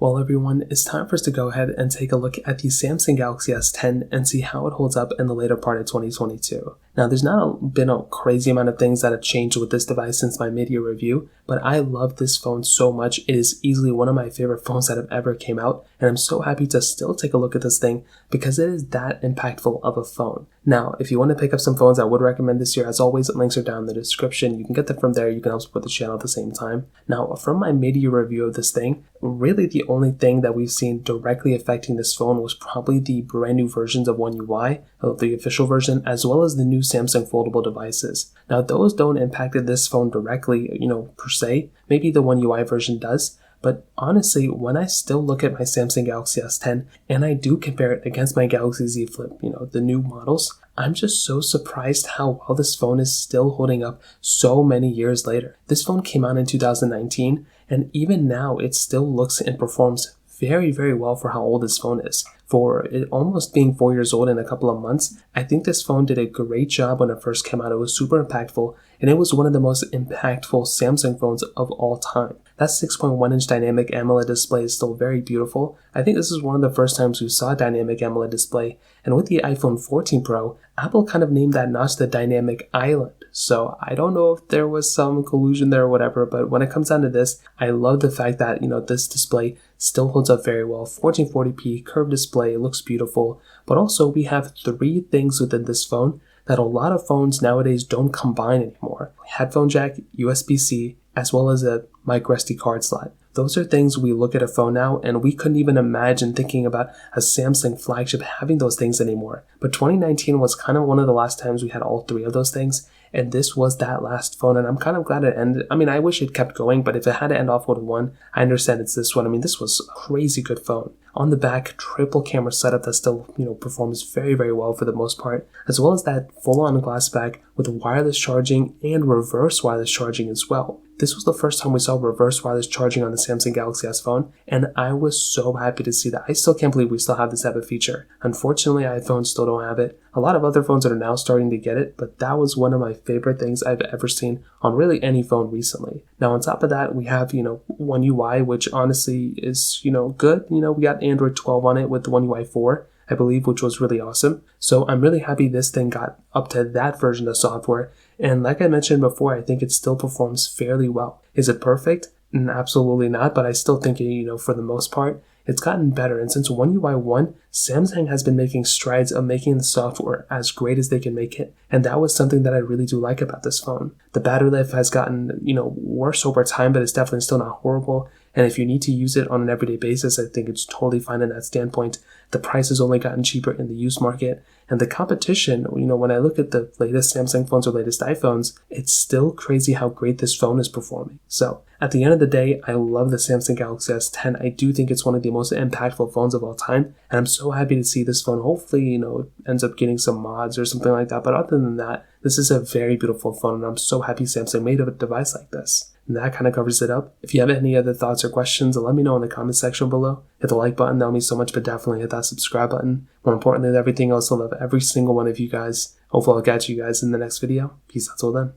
Well, everyone, it's time for us to go ahead and take a look at the Samsung Galaxy S10 and see how it holds up in the later part of 2022. Now, there's not been a crazy amount of things that have changed with this device since my mid-year review, but I love this phone so much. It is easily one of my favorite phones that have ever came out, and I'm so happy to still take a look at this thing because it is that impactful of a phone. Now, if you want to pick up some phones I would recommend this year, as always, links are down in the description. You can get them from there. You can help support the channel at the same time. Now, from my mid-year review of this thing, really the only thing that we've seen directly affecting this phone was probably the brand new versions of One UI, the official version, as well as the new Samsung foldable devices. Now, those don't impact this phone directly, per se. Maybe the One UI version does. But honestly, when I still look at my Samsung Galaxy S10 and I do compare it against my Galaxy Z Flip, the new models, I'm just so surprised how well this phone is still holding up so many years later. This phone came out in 2019, and even now it still looks and performs very, very well for how old this phone is. For it almost being 4 years old in a couple of months, I think this phone did a great job when it first came out. It was super impactful, and it was one of the most impactful Samsung phones of all time. That 6.1-inch dynamic AMOLED display is still very beautiful. I think this is one of the first times we saw a dynamic AMOLED display, and with the iPhone 14 Pro, Apple kind of named that notch the dynamic island. So I don't know if there was some collusion there or whatever, but when it comes down to this, I love the fact that, this display still holds up very well. 1440p curved display, it looks beautiful, but also we have three things within this phone that a lot of phones nowadays don't combine anymore. Headphone jack, USB-C, as well as a micro SD card slot. Those are things we look at a phone now, and we couldn't even imagine thinking about a Samsung flagship having those things anymore. But 2019 was kind of one of the last times we had all three of those things, and this was that last phone, and I'm kind of glad it ended. I wish it kept going, but if it had to end off with one, I understand it's this one. This was a crazy good phone. On the back, triple camera setup that still, performs very, very well for the most part, as well as that full-on glass back with wireless charging and reverse wireless charging as well. This was the first time we saw reverse wireless charging on the Samsung Galaxy S phone, and I was so happy to see that. I still can't believe we still have this type of feature. Unfortunately, iPhones still don't have it. A lot of other phones are now starting to get it, but that was one of my favorite things I've ever seen on really any phone recently. Now, on top of that, we have, One UI, which honestly is, good. We got Android 12 on it with the One UI 4. I believe, which was really awesome. So I'm really happy this thing got up to that version of software. And like I mentioned before, I think it still performs fairly well. Is it perfect? Absolutely not, but I still think, for the most part, it's gotten better. And since One UI 1, Samsung has been making strides of making the software as great as they can make it. And that was something that I really do like about this phone. The battery life has gotten, worse over time, but it's definitely still not horrible. And if you need to use it on an everyday basis, I think it's totally fine in that standpoint. The price has only gotten cheaper in the used market. And the competition, when I look at the latest Samsung phones or latest iPhones, it's still crazy how great this phone is performing. So at the end of the day, I love the Samsung Galaxy S10. I do think it's one of the most impactful phones of all time. And I'm so happy to see this phone. Hopefully, ends up getting some mods or something like that. But other than that, this is a very beautiful phone. And I'm so happy Samsung made a device like this. And that kind of covers it up. If you have any other thoughts or questions, let me know in the comment section below. Hit the like button, that would mean so much, but definitely hit that subscribe button. More importantly than everything else, I love every single one of you guys. Hopefully I'll catch you guys in the next video. Peace out till then.